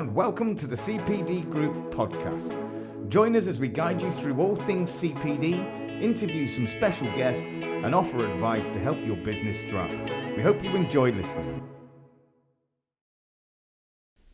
and welcome to the CPD Group podcast. Join us as we guide you through all things CPD, interview some special guests, and offer advice to help your business thrive. We hope you enjoy listening.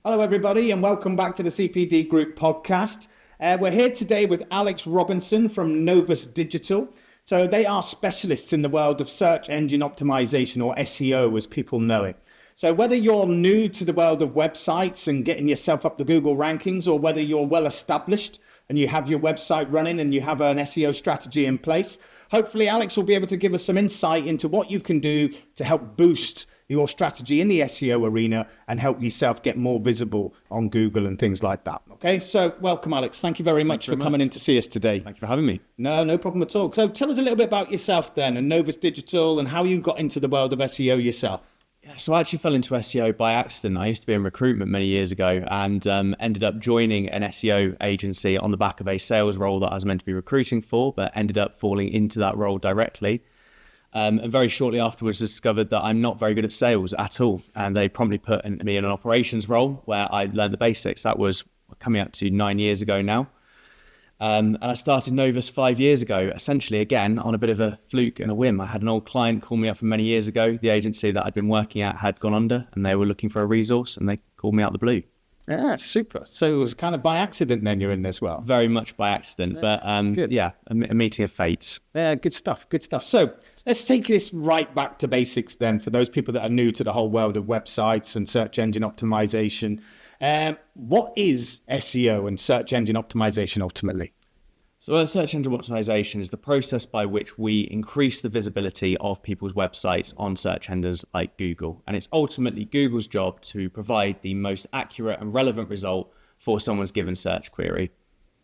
Hello everybody and welcome back to the CPD Group podcast. We're here today with Alex Robinson from Novus Digital. So they are specialists in the world of search engine optimization, or SEO as people know it. So whether you're new to the world of websites and getting yourself up the Google rankings, or whether you're well established and you have your website running and you have an SEO strategy in place, hopefully Alex will be able to give us some insight into what you can do to help boost your strategy in the SEO arena and help yourself get more visible on Google and things like that. Okay, so welcome Alex. Thank you very much for coming in to see us today. Thank you for having me. No problem at all. So tell us a little bit about yourself then and Novus Digital and how you got into the world of SEO yourself. Yeah, so I actually fell into SEO by accident. I used to be in recruitment many years ago and ended up joining an SEO agency on the back of a sales role that I was meant to be recruiting for, but ended up falling into that role directly. And very shortly afterwards discovered that I'm not very good at sales at all. And they promptly put me in an operations role where I learned the basics. That was coming up to 9 years ago now. And I started Novus 5 years ago, essentially, again, on a bit of a fluke and a whim. I had an old client call me up from many years ago. The agency that I'd been working at had gone under and they were looking for a resource and they called me out of the blue. Yeah, super. So it was kind of by accident then you're in this well? Very much by accident, but yeah, a meeting of fates. Yeah, good stuff. So let's take this right back to basics then for those people that are new to the whole world of websites and search engine optimization. What is SEO and search engine optimization ultimately? So search engine optimization is the process by which we increase the visibility of people's websites on search engines like Google. And it's ultimately Google's job to provide the most accurate and relevant result for someone's given search query.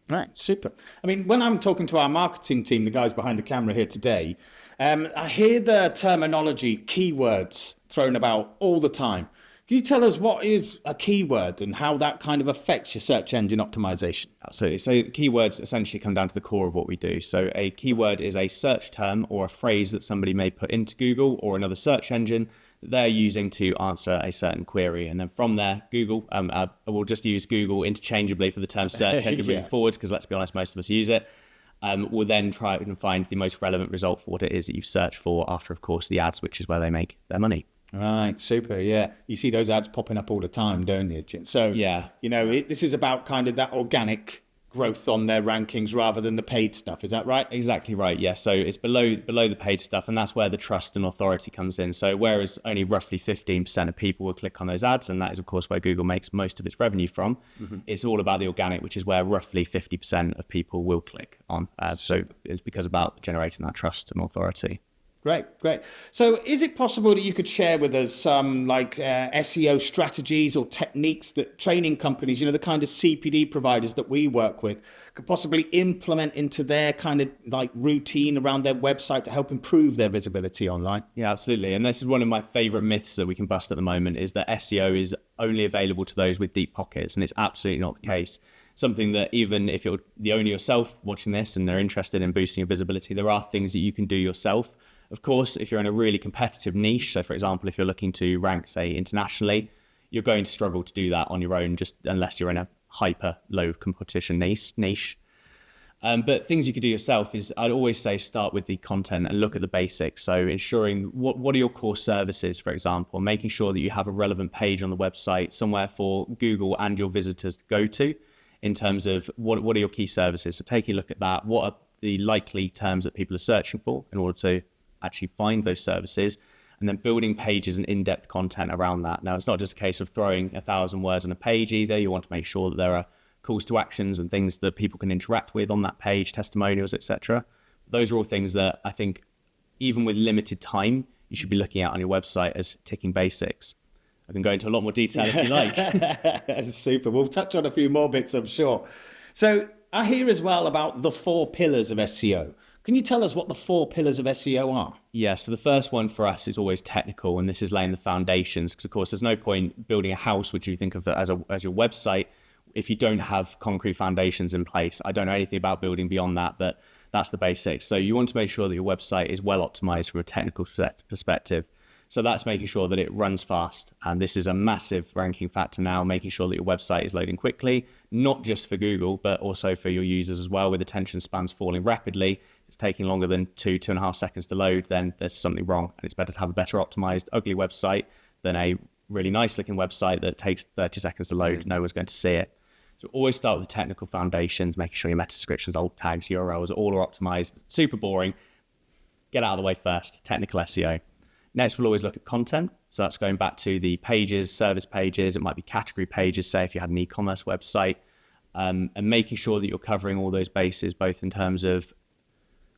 Right, super. I mean, when I'm talking to our marketing team, the guys behind the camera here today, I hear the terminology keywords thrown about all the time. Can you tell us what is a keyword and how that kind of affects your search engine optimization? Absolutely. So keywords essentially come down to the core of what we do. So a keyword is a search term or a phrase that somebody may put into Google or another search engine that they're using to answer a certain query. And then from there, Google, we'll just use Google interchangeably for the term search engine moving forward, because let's be honest, most of us use it. We'll then try and find the most relevant result for what it is that you've searched for after, of course, the ads, which is where they make their money. Right, super, yeah. You see those ads popping up all the time, don't you? So, yeah, this is about kind of that organic growth on their rankings rather than the paid stuff. Is that right? Exactly right, yeah. So it's below the paid stuff, and that's where the trust and authority comes in. So whereas only roughly 15% of people will click on those ads, and that is, of course, where Google makes most of its revenue from, it's all about the organic, which is where roughly 50% of people will click on. So it's because about generating that trust and authority. Great. So is it possible that you could share with us some SEO strategies or techniques that training companies, the kind of CPD providers that we work with, could possibly implement into their kind of routine around their website to help improve their visibility online? Yeah, absolutely. And this is one of my favorite myths that we can bust at the moment, is that SEO is only available to those with deep pockets. And it's absolutely not the case. Something that even if you're the owner yourself watching this and they're interested in boosting your visibility, there are things that you can do yourself. Of course, if you're in a really competitive niche, so for example, if you're looking to rank, say, internationally, you're going to struggle to do that on your own, just unless you're in a hyper low competition niche. But things you could do yourself is, I'd always say, start with the content and look at the basics. So ensuring what are your core services, for example, making sure that you have a relevant page on the website, somewhere for Google and your visitors to go to in terms of what are your key services. So taking a look at that, what are the likely terms that people are searching for in order to actually find those services, and then building pages and in-depth content around that. Now, it's not just a case of throwing 1,000 words on a page either. You want to make sure that there are calls to actions and things that people can interact with on that page, testimonials, etc. Those are all things that I think, even with limited time, you should be looking at on your website as ticking basics. I can go into a lot more detail if you like. That's super. We'll touch on a few more bits, I'm sure. So I hear as well about the 4 pillars of SEO. Can you tell us what the 4 pillars of SEO are? Yeah, so the first one for us is always technical, and this is laying the foundations, because of course there's no point building a house, which you think of as your website, if you don't have concrete foundations in place. I don't know anything about building beyond that, but that's the basics. So you want to make sure that your website is well optimized from a technical perspective. So that's making sure that it runs fast. And this is a massive ranking factor now, making sure that your website is loading quickly, not just for Google, but also for your users as well. With attention spans falling rapidly, it's taking longer than 2.5 seconds to load, then there's something wrong. And it's better to have a better optimized, ugly website than a really nice looking website that takes 30 seconds to load. No one's going to see it. So always start with the technical foundations, making sure your meta descriptions, alt tags, URLs, all are optimized. Super boring. Get out of the way first, technical SEO. Next, we'll always look at content. So that's going back to the pages, service pages. It might be category pages, say if you had an e-commerce website, and making sure that you're covering all those bases, both in terms of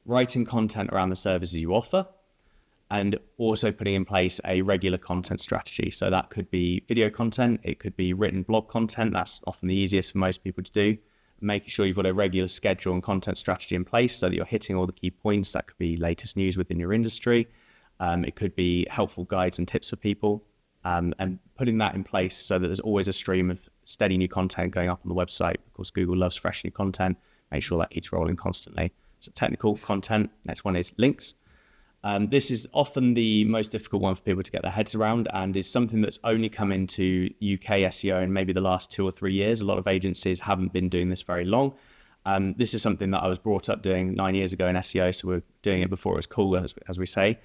writing content around the services you offer, and also putting in place a regular content strategy. So that could be video content, it could be written blog content. That's often the easiest for most people to do. Making sure you've got a regular schedule and content strategy in place so that you're hitting all the key points. That could be latest news within your industry. It could be helpful guides and tips for people, and putting that in place so that there's always a stream of steady new content going up on the website. Of course, Google loves fresh new content. Make sure that keeps rolling constantly. So technical content. Next one is links. This is often the most difficult one for people to get their heads around, and is something that's only come into UK SEO in maybe the last 2 or 3 years. A lot of agencies haven't been doing this very long. This is something that I was brought up doing 9 years ago in SEO, so we're doing it before it was cool, as we say.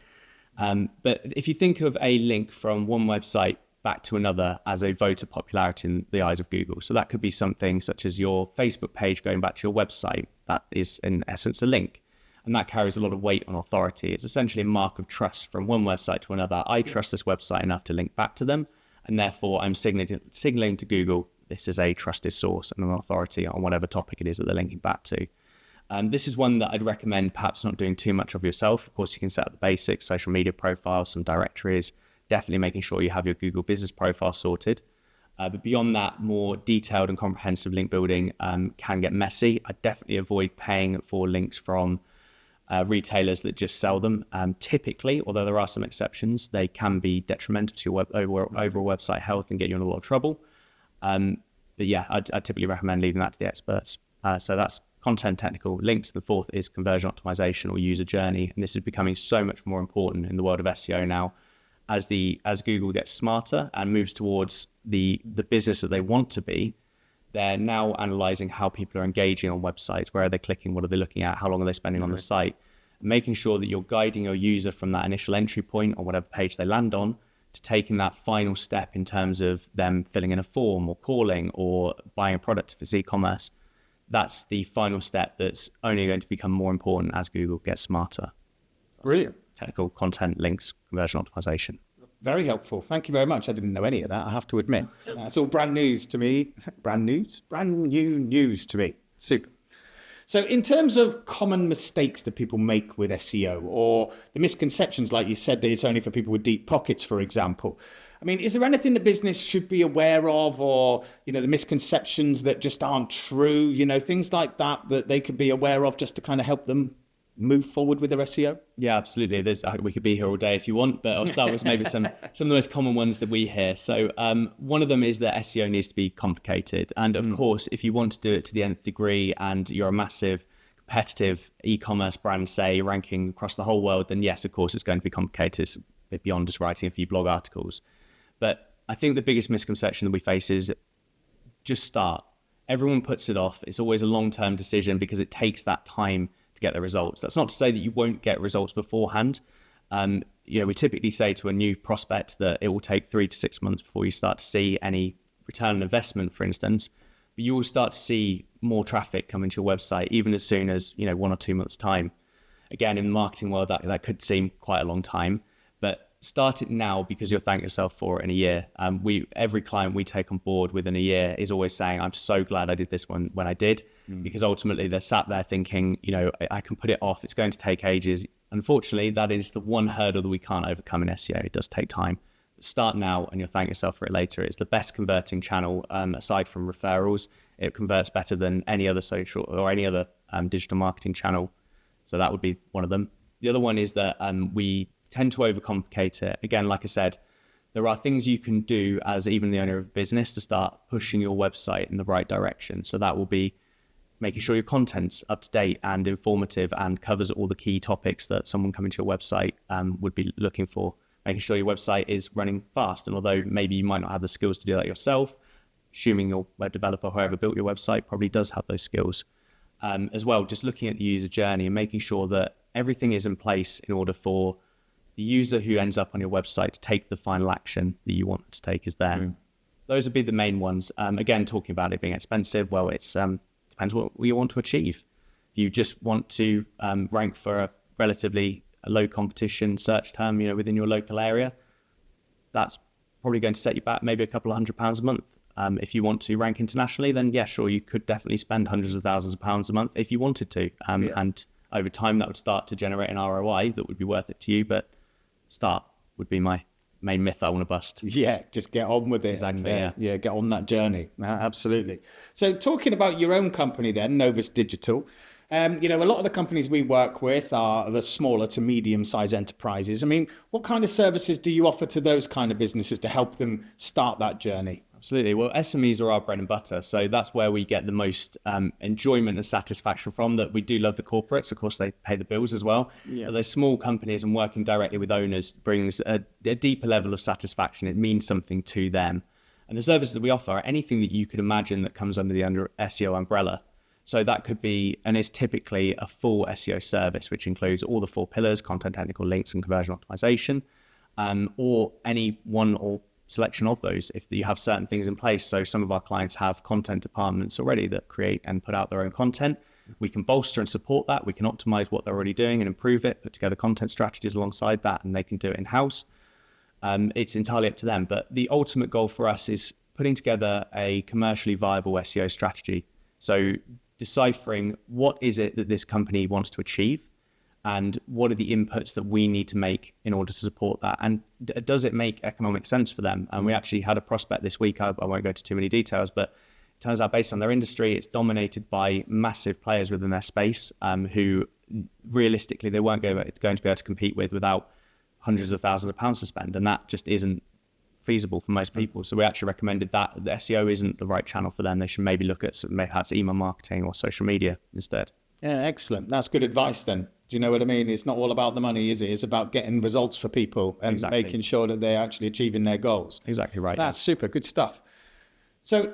But if you think of a link from one website back to another as a vote of popularity in the eyes of Google, so that could be something such as your Facebook page going back to your website. That is in essence a link. And that carries a lot of weight on authority. It's essentially a mark of trust from one website to another. I trust this website enough to link back to them, and therefore I'm signaling to Google this is a trusted source and an authority on whatever topic it is that they're linking back to. This is one that I'd recommend perhaps not doing too much of yourself. Of course, you can set up the basics, social media profiles, some directories, definitely making sure you have your Google business profile sorted. But beyond that, more detailed and comprehensive link building can get messy. I definitely avoid paying for links from retailers that just sell them. Typically, although there are some exceptions, they can be detrimental to your overall website health and get you in a lot of trouble. But yeah, I'd typically recommend leaving that to the experts. So that's content, technical, links. The fourth is conversion optimization or user journey. And this is becoming so much more important in the world of SEO now as Google gets smarter and moves towards the business that they want to be. They're now analyzing how people are engaging on websites. Where are they clicking? What are they looking at? How long are they spending on the site? Making sure that you're guiding your user from that initial entry point or whatever page they land on to taking that final step in terms of them filling in a form or calling or buying a product if it's e-commerce. That's the final step that's only going to become more important as Google gets smarter. Brilliant. Technical content, links, conversion optimization. Very helpful. Thank you very much. I didn't know any of that, I have to admit. That's all brand news to me. Brand new news to me. Super. So in terms of common mistakes that people make with SEO or the misconceptions, like you said, that it's only for people with deep pockets, for example. I mean, is there anything the business should be aware of, or, the misconceptions that just aren't true, things like that they could be aware of just to kind of help them move forward with their SEO? Yeah, absolutely. We could be here all day if you want, but I'll start with maybe some of the most common ones that we hear. So one of them is that SEO needs to be complicated. And of course, if you want to do it to the nth degree and you're a massive competitive e-commerce brand, say, ranking across the whole world, then yes, of course, it's going to be complicated. It's a bit beyond just writing a few blog articles. But I think the biggest misconception that we face is just start. Everyone puts it off. It's always a long-term decision because it takes that time to get the results. That's not to say that you won't get results beforehand. We typically say to a new prospect that it will take 3 to 6 months before you start to see any return on investment, for instance. But you will start to see more traffic come into your website, even as soon as 1 or 2 months' time. Again, in the marketing world, that could seem quite a long time, but start it now because you'll thank yourself for it in a year. Every client we take on board within a year is always saying, I'm so glad I did this one when I did, because ultimately they're sat there thinking, I can put it off. It's going to take ages. Unfortunately, that is the one hurdle that we can't overcome in SEO. It does take time. Start now and you'll thank yourself for it later. It's the best converting channel aside from referrals. It converts better than any other social or any other digital marketing channel. So that would be one of them. The other one is that we tend to overcomplicate it. Again, like I said, there are things you can do as even the owner of a business to start pushing your website in the right direction. So that will be making sure your content's up to date and informative and covers all the key topics that someone coming to your website would be looking for. making sure your website is running fast. And although maybe you might not have the skills to do that yourself, assuming your web developer, whoever built your website, probably does have those skills. As well, just looking at the user journey and making sure that everything is in place in order for the user who ends up on your website to take the final action that you want to take is there. Those would be the main ones. Again, talking about it being expensive, well, it's depends what you want to achieve. If you just want to rank for a relatively low competition search term, within your local area, that's probably going to set you back maybe a couple of £100 a month. If you want to rank internationally, then yeah, sure, you could definitely spend hundreds of thousands of pounds a month if you wanted to. And over time, that would start to generate an ROI that would be worth it to you. But start would be my main myth I want to bust. Yeah, just get on with it. Exactly, Yeah, get on that journey. Absolutely. So talking about your own company then, Novus Digital, a lot of the companies we work with are the smaller to medium-sized enterprises. I mean, what kind of services do you offer to those kind of businesses to help them start that journey? Absolutely. Well, SMEs are our bread and butter. So that's where we get the most enjoyment and satisfaction from. That we do love the corporates. Of course, they pay the bills as well. Yeah. But those small companies and working directly with owners brings a deeper level of satisfaction. It means something to them. And the services that we offer are anything that you could imagine that comes under the SEO umbrella. So that could be, and is typically a full SEO service, which includes all the 4 pillars: content, technical, links, and conversion optimization, or any one or selection of those if you have certain things in place. So some of our clients have content departments already that create and put out their own content. We can bolster and support that. We can optimize what they're already doing and improve it, put together content strategies alongside that, and they can do it in-house. It's entirely up to them. But the ultimate goal for us is putting together a commercially viable SEO strategy. So deciphering what is it that this company wants to achieve, and what are the inputs that we need to make in order to support that? And does it make economic sense for them? And we actually had a prospect this week. I won't go into too many details, but it turns out based on their industry, it's dominated by massive players within their space who realistically they weren't going to be able to compete without hundreds of thousands of pounds to spend. And that just isn't feasible for most people. So we actually recommended that the SEO isn't the right channel for them. They should maybe look at perhaps email marketing or social media instead. Yeah, excellent. That's good advice then. Do you know what I mean? It's not all about the money, is it? It's about getting results for people and making sure that they're actually achieving their goals. Exactly right. That's super good stuff. So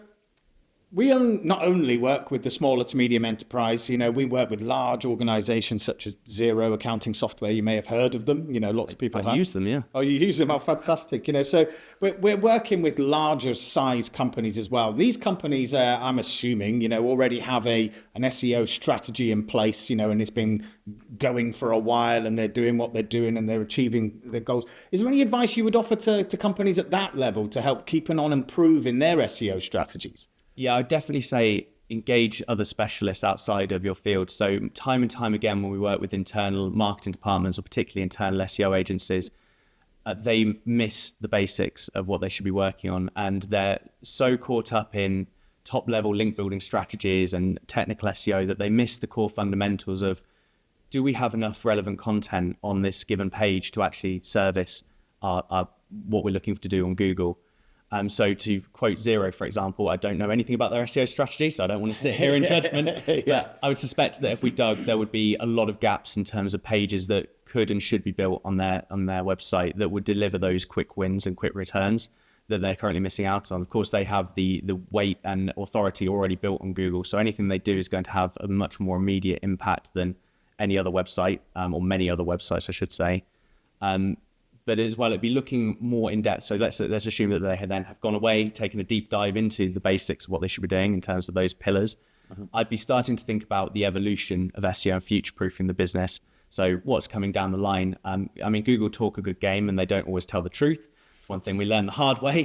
we not only work with the smaller to medium enterprise, we work with large organizations such as Xero accounting software. You may have heard of them. Lots of people use them, yeah. Oh, you use them? Oh, fantastic. So we're working with larger size companies as well. These companies, I'm assuming, already have an SEO strategy in place, and it's been going for a while and they're doing what they're doing and they're achieving their goals. Is there any advice you would offer to companies at that level to help keep on improving their SEO strategies? Yeah, I'd definitely say engage other specialists outside of your field. So time and time again, when we work with internal marketing departments or particularly internal SEO agencies, they miss the basics of what they should be working on. And they're so caught up in top level link building strategies and technical SEO that they miss the core fundamentals of, do we have enough relevant content on this given page to actually service what we're looking to do on Google? So to quote Xero, for example, I don't know anything about their SEO strategy, so I don't want to sit here in judgment. But I would suspect that if we dug, there would be a lot of gaps in terms of pages that could and should be built on their website that would deliver those quick wins and quick returns that they're currently missing out on. Of course, they have the weight and authority already built on Google, so anything they do is going to have a much more immediate impact than any other website, or many other websites, I should say. But as well, it'd be looking more in depth. So let's assume that they then have gone away, taken a deep dive into the basics of what they should be doing in terms of those pillars. I'd be starting to think about the evolution of SEO and future-proofing the business. So what's coming down the line? Google talk a good game and they don't always tell the truth. One thing we learned the hard way.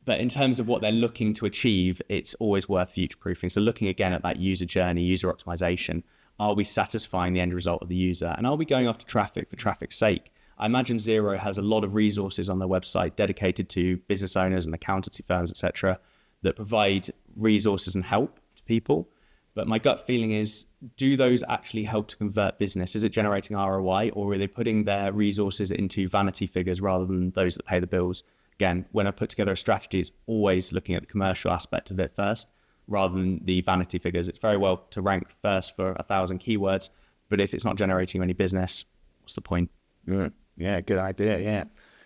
But in terms of what they're looking to achieve, it's always worth future-proofing. So looking again at that user journey, user optimization, are we satisfying the end result of the user? And are we going after traffic for traffic's sake? I imagine Xero has a lot of resources on their website dedicated to business owners and accountancy firms, etc., that provide resources and help to people. But my gut feeling is, do those actually help to convert business? Is it generating ROI, or are they putting their resources into vanity figures rather than those that pay the bills? Again, when I put together a strategy, it's always looking at the commercial aspect of it first, rather than the vanity figures. It's very well to rank first for 1,000 keywords, but if it's not generating any business, what's the point? Yeah. Yeah, good idea. Yeah,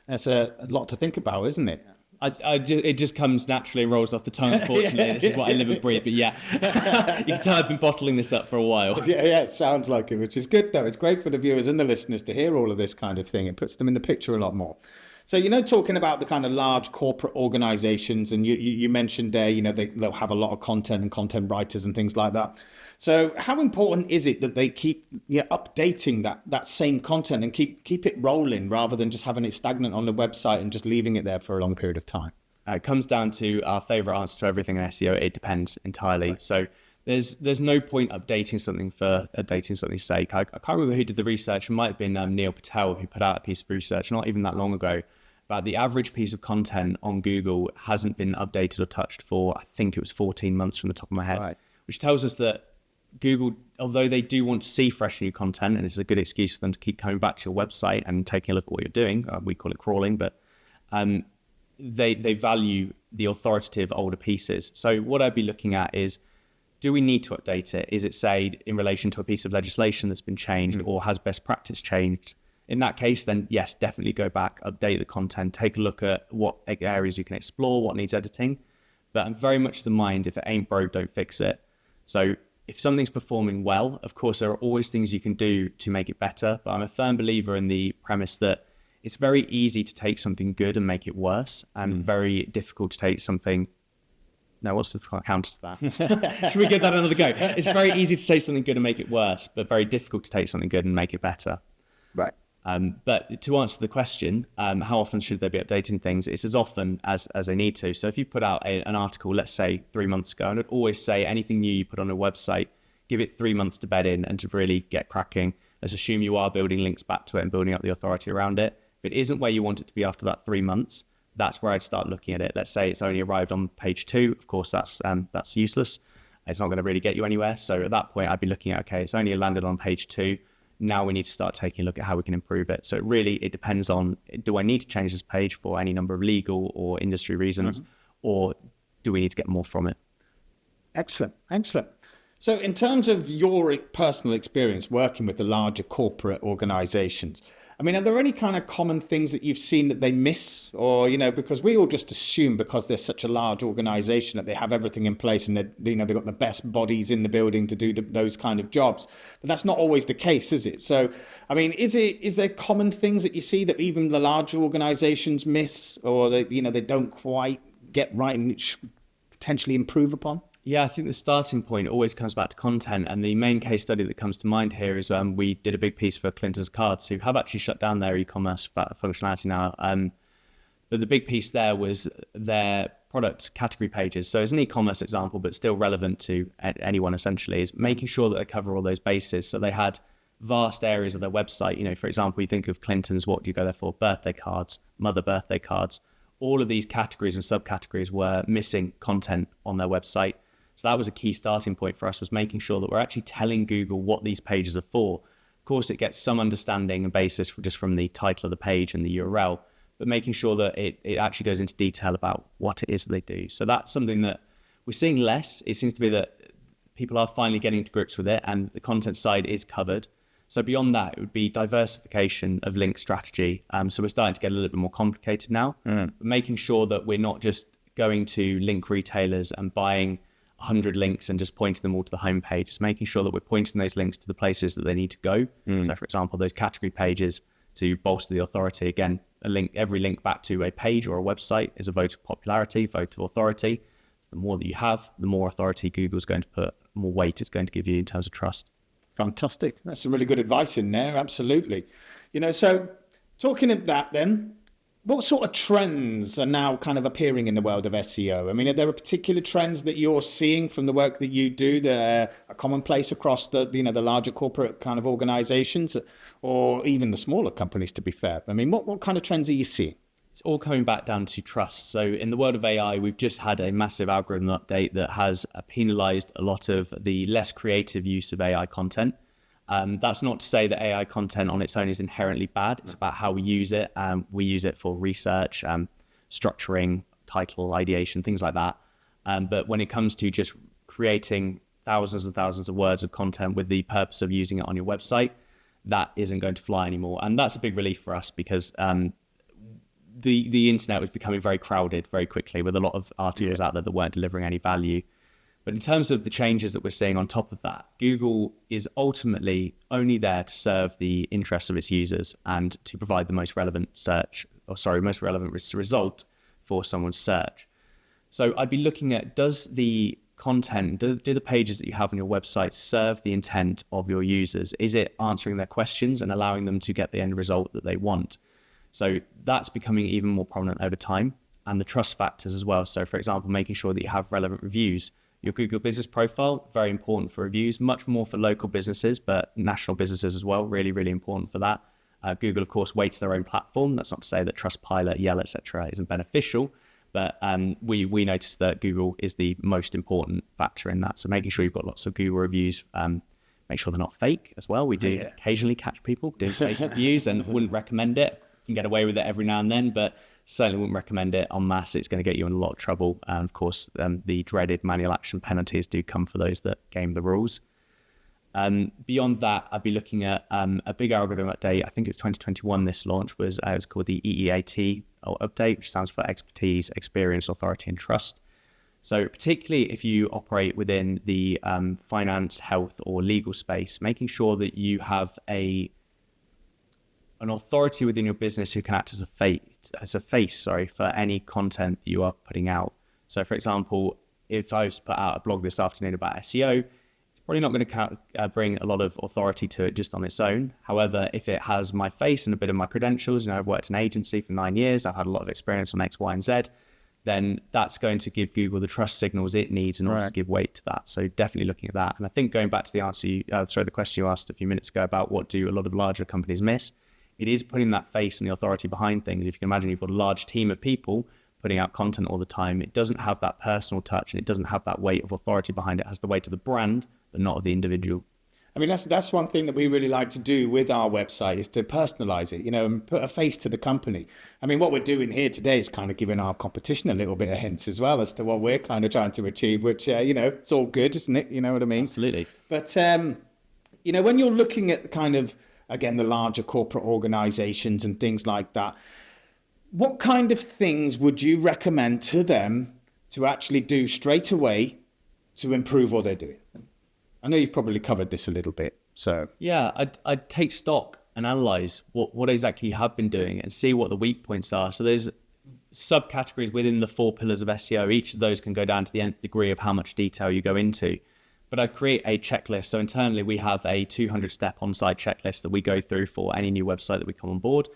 that's a lot to think about, isn't it? It just comes naturally and rolls off the tongue, unfortunately. This is what I live and breathe. But yeah, you can tell I've been bottling this up for a while. Yeah, it sounds like it, which is good though. It's great for the viewers and the listeners to hear all of this kind of thing. It puts them in the picture a lot more. So, talking about the kind of large corporate organizations, and you mentioned there, they'll have a lot of content and content writers and things like that. So how important is it that they keep updating that same content and keep it rolling rather than just having it stagnant on the website and just leaving it there for a long period of time? It comes down to our favorite answer to everything in SEO. It depends entirely. Right. So there's no point updating something for updating something's sake. I can't remember who did the research. It might have been Neil Patel who put out a piece of research not even that long ago about the average piece of content on Google hasn't been updated or touched for, I think it was 14 months from the top of my head, right. Which tells us that Google, although they do want to see fresh new content, and it's a good excuse for them to keep coming back to your website and taking a look at what you're doing, we call it crawling, but they value the authoritative older pieces. So what I'd be looking at is, do we need to update it? Is it, say, in relation to a piece of legislation that's been changed or has best practice changed? In that case, then yes, definitely go back, update the content, take a look at what areas you can explore, what needs editing. But I'm very much of the mind, if it ain't broke, don't fix it. So if something's performing well, of course, there are always things you can do to make it better. But I'm a firm believer in the premise that it's very easy to take something good and make it worse, and very difficult to take something... No, what's the counter to that? Should we give that another go? It's very easy to take something good and make it worse, but very difficult to take something good and make it better. Right. But to answer the question, how often should they be updating things? It's as often as they need to. So if you put out an article, let's say 3 months ago, and I'd always say anything new you put on a website, give it 3 months to bed in and to really get cracking. Let's assume you are building links back to it and building up the authority around it. If it isn't where you want it to be after that 3 months, that's where I'd start looking at it. Let's say it's only arrived on page 2. Of course, that's useless. It's not going to really get you anywhere. So at that point, I'd be looking at, okay, it's only landed on page 2. Now we need to start taking a look at how we can improve it. So it depends on, do I need to change this page for any number of legal or industry reasons, or do we need to get more from it? Excellent. So in terms of your personal experience working with the larger corporate organizations, I mean, are there any kind of common things that you've seen that they miss? Or, because we all just assume because they're such a large organization that they have everything in place and they've got the best bodies in the building to do those kind of jobs. But that's not always the case, is it? So, I mean, is there common things that you see that even the larger organizations miss, or they don't quite get right and potentially improve upon? Yeah, I think the starting point always comes back to content. And the main case study that comes to mind here is we did a big piece for Clinton's Cards, who have actually shut down their e-commerce functionality now. But the big piece there was their product category pages. So it's an e-commerce example, but still relevant to anyone essentially, is making sure that they cover all those bases. So they had vast areas of their website. For example, you think of Clinton's, what do you go there for? Birthday cards, mother birthday cards. All of these categories and subcategories were missing content on their website. So that was a key starting point for us, was making sure that we're actually telling Google what these pages are for. Of course, it gets some understanding and basis just from the title of the page and the URL, but making sure that it actually goes into detail about what it is that they do. So that's something that we're seeing less. It seems to be that people are finally getting to grips with it, and the content side is covered. So beyond that, it would be diversification of link strategy. So we're starting to get a little bit more complicated now, but making sure that we're not just going to link retailers and buying 100 links and just pointing them all to the homepage. It's making sure that we're pointing those links to the places that they need to go. So for example, those category pages to bolster the authority. Again, every link back to a page or a website is a vote of popularity, vote of authority. The more that you have, the more authority Google's going to put, more weight it's going to give you in terms of trust. Fantastic. That's some really good advice in there. Absolutely. So talking of that then, what sort of trends are now kind of appearing in the world of SEO? I mean, are there particular trends that you're seeing from the work that you do that are commonplace across the larger corporate kind of organizations, or even the smaller companies, to be fair? I mean, what kind of trends are you seeing? It's all coming back down to trust. So in the world of AI, we've just had a massive algorithm update that has penalized a lot of the less creative use of AI content. That's not to say that AI content on its own is inherently bad. It's about how we use it. We use it for research, structuring, title, ideation, things like that. But when it comes to just creating thousands and thousands of words of content with the purpose of using it on your website, that isn't going to fly anymore. And that's a big relief for us because the internet was becoming very crowded very quickly with a lot of articles out there that weren't delivering any value. But in terms of the changes that we're seeing on top of that, Google is ultimately only there to serve the interests of its users and to provide the most relevant result for someone's search. So I'd be looking at, does the content, do the pages that you have on your website serve the intent of your users? Is it answering their questions and allowing them to get the end result that they want? So that's becoming even more prominent over time, and the trust factors as well. So for example, making sure that you have relevant reviews. Your Google business profile, very important for reviews, much more for local businesses, but national businesses as well, really, really important for that. Google, of course, weights their own platform. That's not to say that Trustpilot, Yelp, etc. isn't beneficial, but we noticed that Google is the most important factor in that. So making sure you've got lots of Google reviews, make sure they're not fake as well. We do occasionally catch people doing fake reviews and wouldn't recommend it. You can get away with it every now and then, but certainly wouldn't recommend it en masse. It's going to get you in a lot of trouble. And of course, the dreaded manual action penalties do come for those that game the rules. Beyond that, I'd be looking at a big algorithm update. I think it was 2021 this launch was it was called the EEAT update, which stands for Expertise, Experience, Authority and Trust. So particularly if you operate within the finance, health or legal space, making sure that you have an authority within your business who can act as a face for any content that you are putting out. So for example, if I was to put out a blog this afternoon about SEO, it's probably not going to bring a lot of authority to it just on its own. However, if it has my face and a bit of my credentials, I've worked in an agency for 9 years, I've had a lot of experience on X, Y, and Z, then that's going to give Google the trust signals it needs in order to give weight to that. So definitely looking at that. And I think going back to the question you asked a few minutes ago about what do a lot of larger companies miss, it is putting that face and the authority behind things. If you can imagine you've got a large team of people putting out content all the time, it doesn't have that personal touch and it doesn't have that weight of authority behind it. It has the weight of the brand, but not of the individual. I mean, that's one thing that we really like to do with our website is to personalize it, and put a face to the company. I mean, what we're doing here today is kind of giving our competition a little bit of hints as well as to what we're kind of trying to achieve, which, it's all good, isn't it? You know what I mean? Absolutely. But, when you're looking at kind of, again, the larger corporate organizations and things like that, what kind of things would you recommend to them to actually do straight away to improve what they're doing? I know you've probably covered this a little bit, so. Yeah, I'd take stock and analyze what exactly you have been doing and see what the weak points are. So there's subcategories within the 4 pillars of SEO. Each of those can go down to the nth degree of how much detail you go into. But I'd create a checklist. So internally, we have a 200-step on-site checklist that we go through for any new website that we come on board.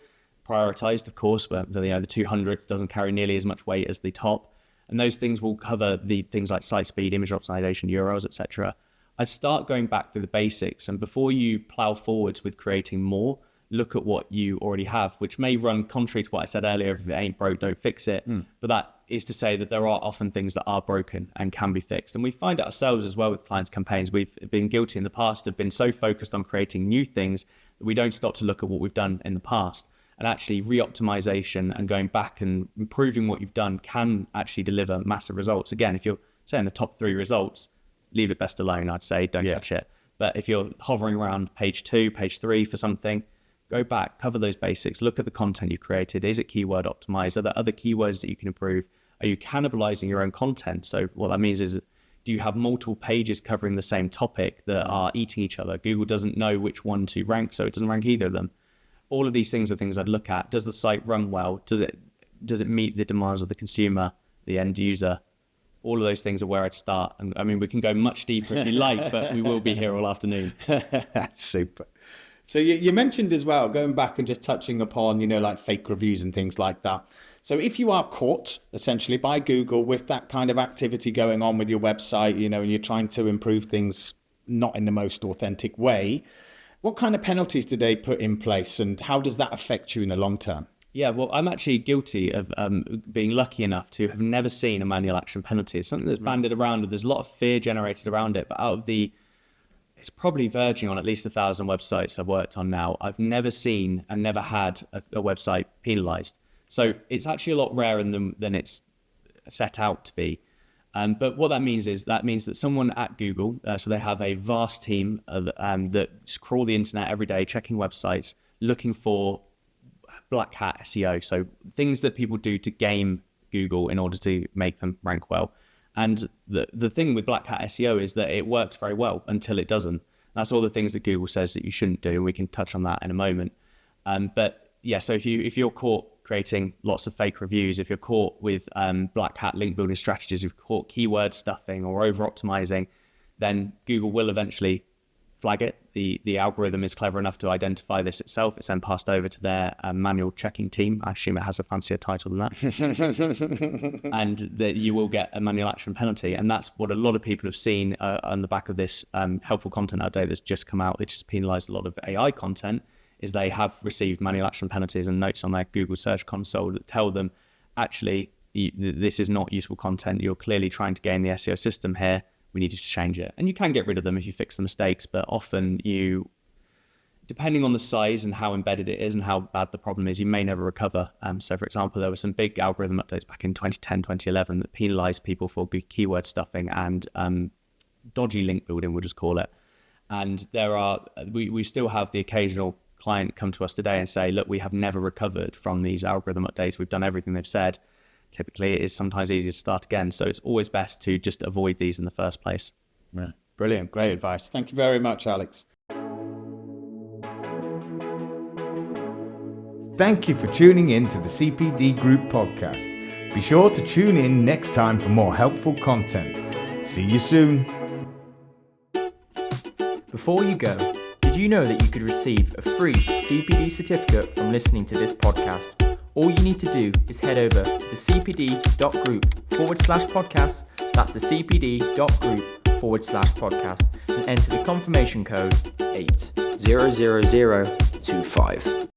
Prioritized, of course, but the 200 doesn't carry nearly as much weight as the top. And those things will cover the things like site speed, image optimization, URLs, etc. I'd start going back through the basics, and before you plow forwards with creating more, look at what you already have, which may run contrary to what I said earlier, if it ain't broke, don't fix it. But that is to say that there are often things that are broken and can be fixed. And we find it ourselves as well with clients' campaigns. We've been guilty in the past of been so focused on creating new things that we don't stop to look at what we've done in the past. And actually re-optimization and going back and improving what you've done can actually deliver massive results. Again, if you're saying the top 3 results, leave it best alone, I'd say, don't touch it. But if you're hovering around page 2, page 3 for something, go back, cover those basics, look at the content you created. Is it keyword optimized? Are there other keywords that you can improve? Are you cannibalizing your own content? So what that means is, do you have multiple pages covering the same topic that are eating each other? Google doesn't know which one to rank, so it doesn't rank either of them. All of these things are things I'd look at. Does the site run well? Does it meet the demands of the consumer, the end user? All of those things are where I'd start. And I mean, we can go much deeper if you like, but we will be here all afternoon. Super. So you mentioned as well, going back and just touching upon, like fake reviews and things like that. So if you are caught essentially by Google with that kind of activity going on with your website, and you're trying to improve things not in the most authentic way, what kind of penalties do they put in place and how does that affect you in the long term? Yeah, well, I'm actually guilty of being lucky enough to have never seen a manual action penalty. It's something that's banded around, and there's a lot of fear generated around it. But it's probably verging on at least 1,000 websites I've worked on now. I've never seen and never had a website penalized. So it's actually a lot rarer than it's set out to be. But what that means is that someone at Google, so they have a vast team that crawl the internet every day, checking websites, looking for black hat SEO. So things that people do to game Google in order to make them rank well. And the thing with black hat SEO is that it works very well until it doesn't. That's all the things that Google says that you shouldn't do, and we can touch on that in a moment. But yeah, so if you're caught creating lots of fake reviews, if you're caught with black hat link building strategies, if you're caught keyword stuffing or over optimizing, then Google will eventually flag it. The algorithm is clever enough to identify this itself. It's then passed over to their manual checking team. I assume it has a fancier title than that. And that you will get a manual action penalty. And that's what a lot of people have seen on the back of this helpful content update that's just come out, which has penalized a lot of AI content, is they have received manual action penalties and notes on their Google Search Console that tell them, actually, this is not useful content. You're clearly trying to gain the SEO system here. We need you to change it. And you can get rid of them if you fix the mistakes, but often depending on the size and how embedded it is and how bad the problem is, you may never recover. So for example, there were some big algorithm updates back in 2010, 2011 that penalized people for keyword stuffing and dodgy link building, we'll just call it. And we still have the occasional client come to us today and say, look, we have never recovered from these algorithm updates. We've done everything they've said. Typically, it is sometimes easier to start again. So it's always best to just avoid these in the first place. Yeah. Brilliant. Great advice. Thank you very much, Alex. Thank you for tuning in to the CPD Group podcast. Be sure to tune in next time for more helpful content. See you soon. Before you go, did you know that you could receive a free CPD certificate from listening to this podcast? All you need to do is head over to the cpd.group/podcast. That's the cpd.group/podcast and enter the confirmation code 800025.